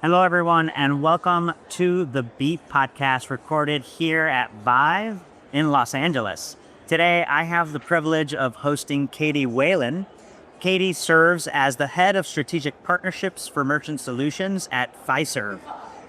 Hello, everyone, and welcome to the Beat podcast recorded here at Vive in Los Angeles. Today, I have the privilege of hosting Katie Whalen. Katie serves as the head of strategic partnerships for merchant solutions at Fiserv.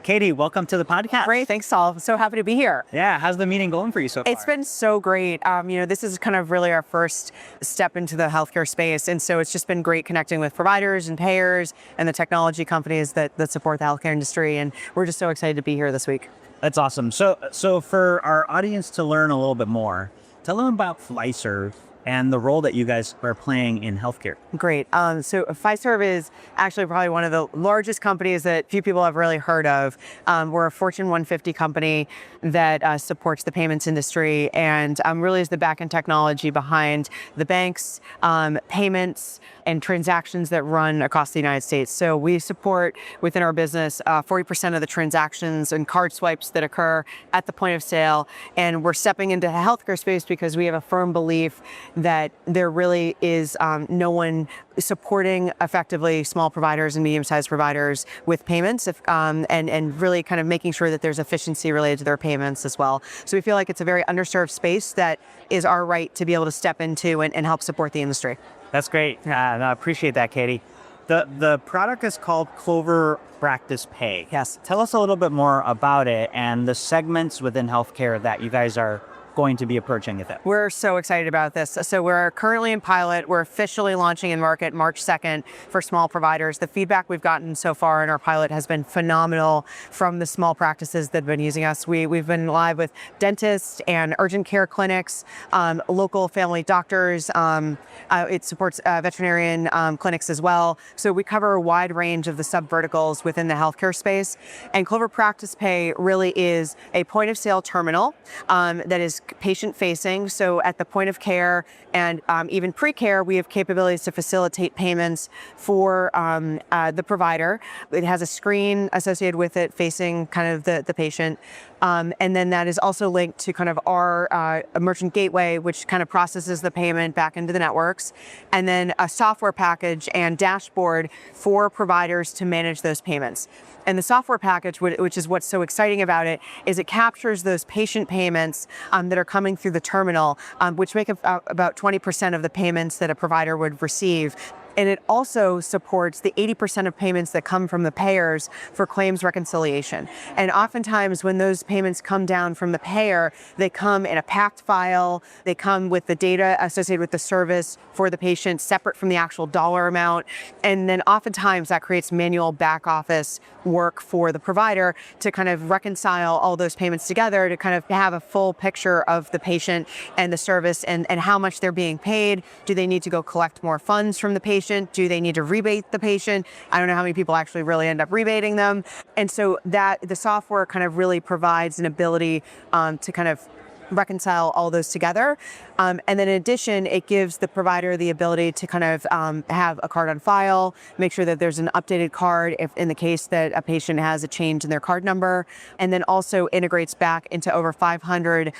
Katie, welcome to the podcast. Great, thanks, Saul. I'm so happy to be here. Yeah, how's the meeting going for you so far? It's been so great. This is kind of really our first step into the healthcare space. And so it's just been great connecting with providers and payers and the technology companies that support the healthcare industry. And we're just so excited to be here this week. That's awesome. So for our audience to learn a little bit more, tell them about Fiserv and the role that you guys are playing in healthcare. Great. So Fiserv is actually probably one of the largest companies that few people have really heard of. We're a Fortune 150 company that supports the payments industry and really is the back-end technology behind the banks, payments, and transactions that run across the United States. So we support within our business 40% of the transactions and card swipes that occur at the point of sale. And we're stepping into the healthcare space because we have a firm belief that there really is no one supporting effectively small providers and medium-sized providers with payments and really kind of making sure that there's efficiency related to their payments as well. So we feel like it's a very underserved space that is our right to be able to step into and help support the industry. That's great. I appreciate that, Katie. The product is called Clover Practice Pay. Yes. Tell us a little bit more about it and the segments within healthcare that you guys are going to be approaching with it. We're so excited about this. So we're currently in pilot. We're officially launching in market March 2nd for small providers. The feedback we've gotten so far in our pilot has been phenomenal from the small practices that have been using us. We've been live with dentists and urgent care clinics, local family doctors. It supports veterinarian clinics as well. So we cover a wide range of the sub-verticals within the healthcare space. And Clover Practice Pay really is a point of sale terminal that is patient facing. So at the point of care and even pre-care, we have capabilities to facilitate payments for the provider. It has a screen associated with it facing kind of the patient. And then that is also linked to kind of our merchant gateway, which kind of processes the payment back into the networks. And then a software package and dashboard for providers to manage those payments. And the software package, which is what's so exciting about it, is it captures those patient payments that are coming through the terminal, which make up about 20% of the payments that a provider would receive. And it also supports the 80% of payments that come from the payers for claims reconciliation. And oftentimes when those payments come down from the payer, they come in a packed file, they come with the data associated with the service for the patient separate from the actual dollar amount. And then oftentimes that creates manual back office work for the provider to kind of reconcile all those payments together to kind of have a full picture of the patient and the service and how much they're being paid. Do they need to go collect more funds from the patient? Do they need to rebate the patient? I don't know how many people actually really end up rebating them. And so that the software kind of really provides an ability to kind of reconcile all those together. And then in addition, it gives the provider the ability to kind of have a card on file, make sure that there's an updated card if in the case that a patient has a change in their card number, and then also integrates back into over 500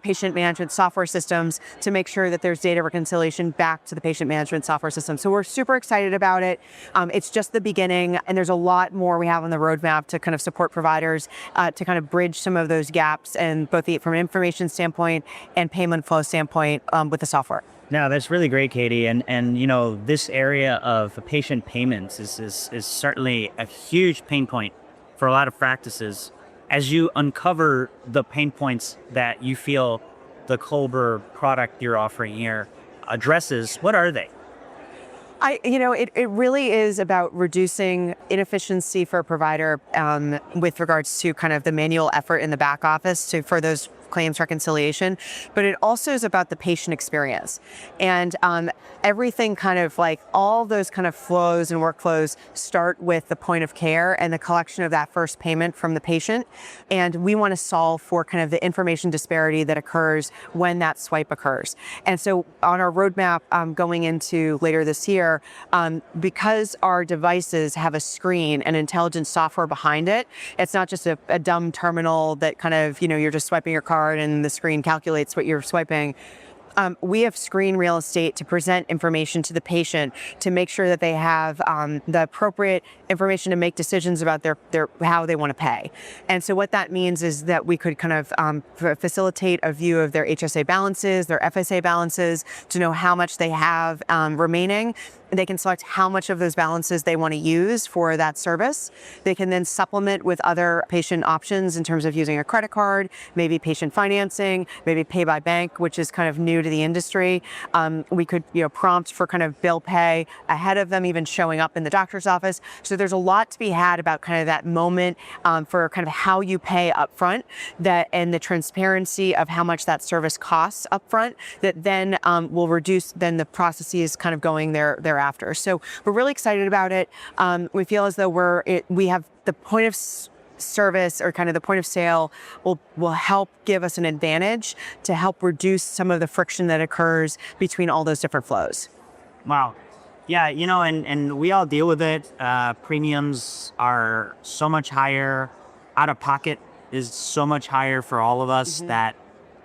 patient management software systems to make sure that there's data reconciliation back to the patient management software system. So we're super excited about it. It's just the beginning, and there's a lot more we have on the roadmap to kind of support providers to kind of bridge some of those gaps, and both from an information standpoint and payment flow standpoint with the software. No, that's really great, Katie. And you know, this area of patient payments is certainly a huge pain point for a lot of practices. As you uncover the pain points that you feel the Clover product you're offering here addresses, what are they? It really is about reducing inefficiency for a provider with regards to kind of the manual effort in the back office for those claims reconciliation, but it also is about the patient experience. And everything kind of like all those kind of flows and workflows start with the point of care and the collection of that first payment from the patient. And we want to solve for kind of the information disparity that occurs when that swipe occurs. And so on our roadmap going into later this year, because our devices have a screen and intelligent software behind it, it's not just a dumb terminal that kind of, you're just swiping your card and the screen calculates what you're swiping. We have screen real estate to present information to the patient to make sure that they have the appropriate information to make decisions about their how they want to pay. And so what that means is that we could kind of facilitate a view of their HSA balances, their FSA balances, to know how much they have remaining. They can select how much of those balances they want to use for that service. They can then supplement with other patient options in terms of using a credit card, maybe patient financing, maybe pay by bank, which is kind of new to the industry. We could prompt for kind of bill pay ahead of them even showing up in the doctor's office. So there's a lot to be had about kind of that moment for kind of how you pay upfront, and the transparency of how much that service costs upfront, that then will reduce then the processes kind of going thereafter. So we're really excited about it. We feel as though we have the point of service, or kind of the point of sale will help give us an advantage to help reduce some of the friction that occurs between all those different flows. Wow. Yeah, and we all deal with it. Premiums are so much higher. Out of pocket is so much higher for all of us, that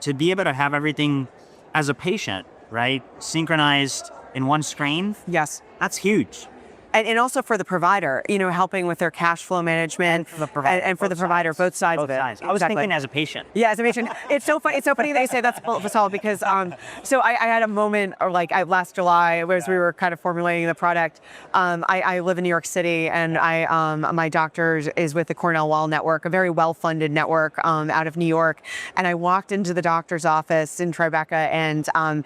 to be able to have everything as a patient, right, synchronized in one screen, yes, that's huge. And also for the provider, helping with their cash flow management, and for the provider, both sides of it. I was thinking as a patient. Yeah, as a patient. It's so funny. It's so funny they say that's all, because so I had a moment, or last July, as we were kind of formulating the product. I live in New York City, and my doctor is with the Cornell Wall Network, a very well-funded network out of New York. And I walked into the doctor's office in Tribeca, and on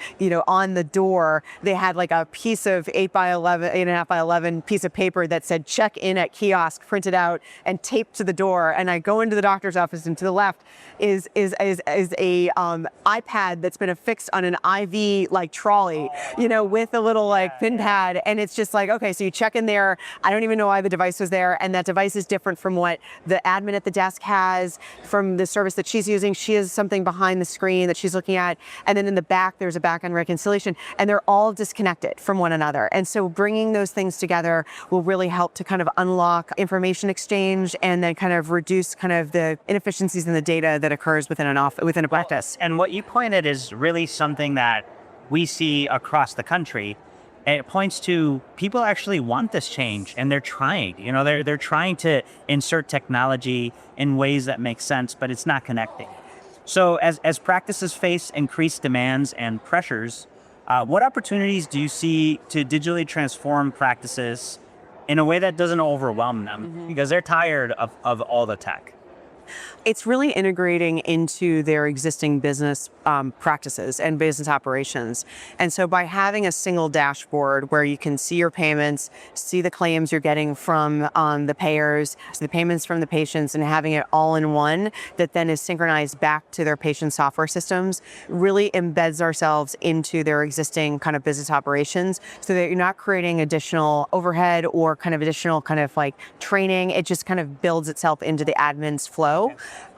the door they had like a piece of 8.5 by 11 piece of paper that said "check in at kiosk" printed out and taped to the door. And I go into the doctor's office, and to the left is a iPad that's been affixed on an IV trolley, with a little pin pad. And it's just okay, so you check in there. I don't even know why the device was there, and that device is different from what the admin at the desk has from the service that she's using. She has something behind the screen that she's looking at, and then in the back there's a back-end reconciliation, and they're all disconnected from one another. And so bringing those things together will really help to kind of unlock information exchange, and then kind of reduce kind of the inefficiencies in the data that occurs within a practice. And what you pointed is really something that we see across the country. And it points to people actually want this change, and they're trying. They're trying to insert technology in ways that make sense, but it's not connecting. So as practices face increased demands and pressures, what opportunities do you see to digitally transform practices in a way that doesn't overwhelm them? Because they're tired of all the tech. It's really integrating into their existing business practices and business operations. And so by having a single dashboard where you can see your payments, see the claims you're getting from the payers, see the payments from the patients, and having it all in one that then is synchronized back to their patient software systems, really embeds ourselves into their existing kind of business operations, so that you're not creating additional overhead or kind of additional kind of training. It just kind of builds itself into the admin's flow.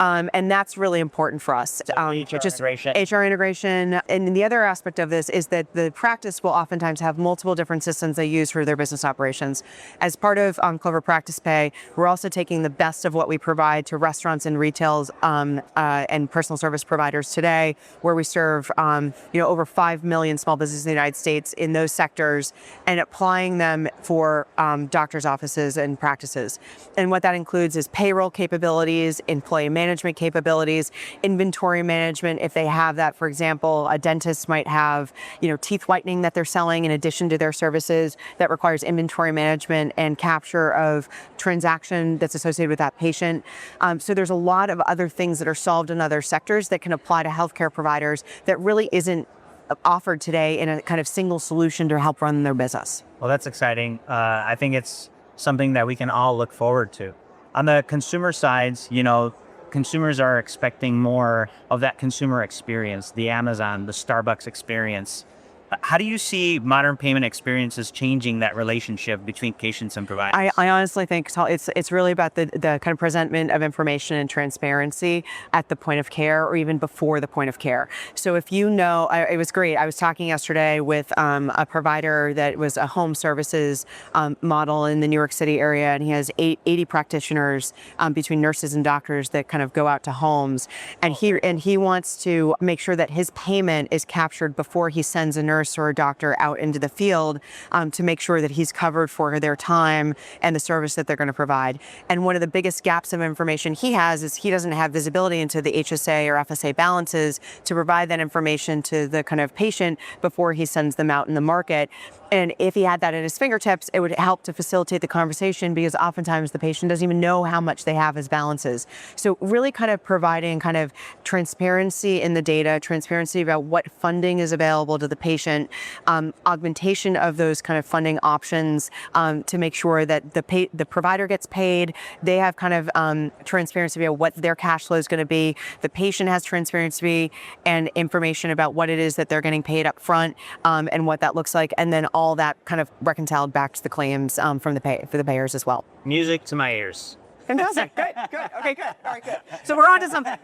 And that's really important for us. HR integration. And the other aspect of this is that the practice will oftentimes have multiple different systems they use for their business operations. As part of Clover Practice Pay, we're also taking the best of what we provide to restaurants and retails and personal service providers today, where we serve over 5 million small businesses in the United States in those sectors, and applying them for doctors' offices and practices. And what that includes is payroll capabilities, employee management capabilities, inventory management. If they have that, for example, a dentist might have, teeth whitening that they're selling in addition to their services that requires inventory management and capture of transaction that's associated with that patient. So there's a lot of other things that are solved in other sectors that can apply to healthcare providers that really isn't offered today in a kind of single solution to help run their business. Well, that's exciting. I think it's something that we can all look forward to. On the consumer sides, consumers are expecting more of that consumer experience, the Amazon, the Starbucks experience. How do you see modern payment experiences changing that relationship between patients and providers? I honestly think it's really about the kind of presentment of information and transparency at the point of care or even before the point of care. So if you know, it was great. I was talking yesterday with a provider that was a home services model in the New York City area, and he has 80 practitioners between nurses and doctors that kind of go out to homes, and he wants to make sure that his payment is captured before he sends a nurse or a doctor out into the field to make sure that he's covered for their time and the service that they're going to provide. And one of the biggest gaps of information he has is he doesn't have visibility into the HSA or FSA balances to provide that information to the kind of patient before he sends them out in the market. And if he had that at his fingertips, it would help to facilitate the conversation, because oftentimes the patient doesn't even know how much they have as balances. So really kind of providing kind of transparency in the data, transparency about what funding is available to the patient, augmentation of those kind of funding options to make sure that the provider gets paid. They have kind of transparency about what their cash flow is going to be. The patient has transparency and information about what it is that they're getting paid up front and what that looks like. And then all that kind of reconciled back to the claims for the payers as well. Music to my ears. Fantastic. Good. Okay, good. All right, good. So we're on to something.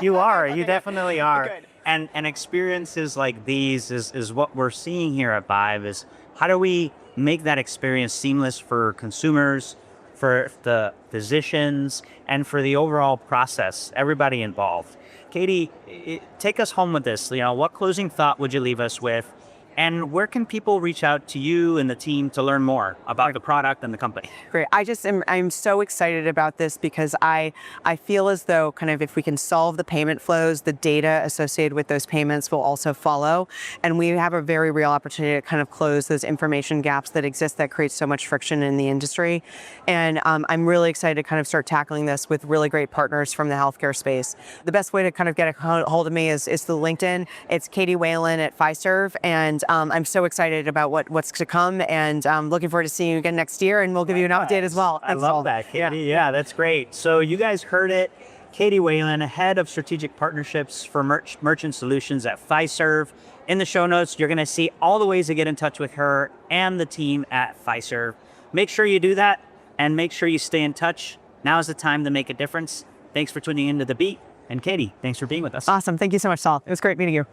You are. You definitely are. Good. And experiences like these is what we're seeing here at Vive, is how do we make that experience seamless for consumers, for the physicians, and for the overall process, everybody involved. Katie, take us home with this. What closing thought would you leave us with? And where can people reach out to you and the team to learn more about the product and the company? Great. I'm so excited about this because I feel as though kind of if we can solve the payment flows, the data associated with those payments will also follow. And we have a very real opportunity to kind of close those information gaps that exist that create so much friction in the industry. And I'm really excited to kind of start tackling this with really great partners from the healthcare space. The best way to kind of get a hold of me is through LinkedIn. It's Katie Whalen at Fiserv. And I'm so excited about what's to come, and I'm looking forward to seeing you again next year, and we'll give you an update as well. I love that, Katie. Yeah, that's great. So you guys heard it. Katie Whalen, head of strategic partnerships for merchant solutions at Fiserv. In the show notes, you're going to see all the ways to get in touch with her and the team at Fiserv. Make sure you do that, and make sure you stay in touch. Now is the time to make a difference. Thanks for tuning into The Beat. And Katie, thanks for being with us. Awesome. Thank you so much, Saul. It was great meeting you.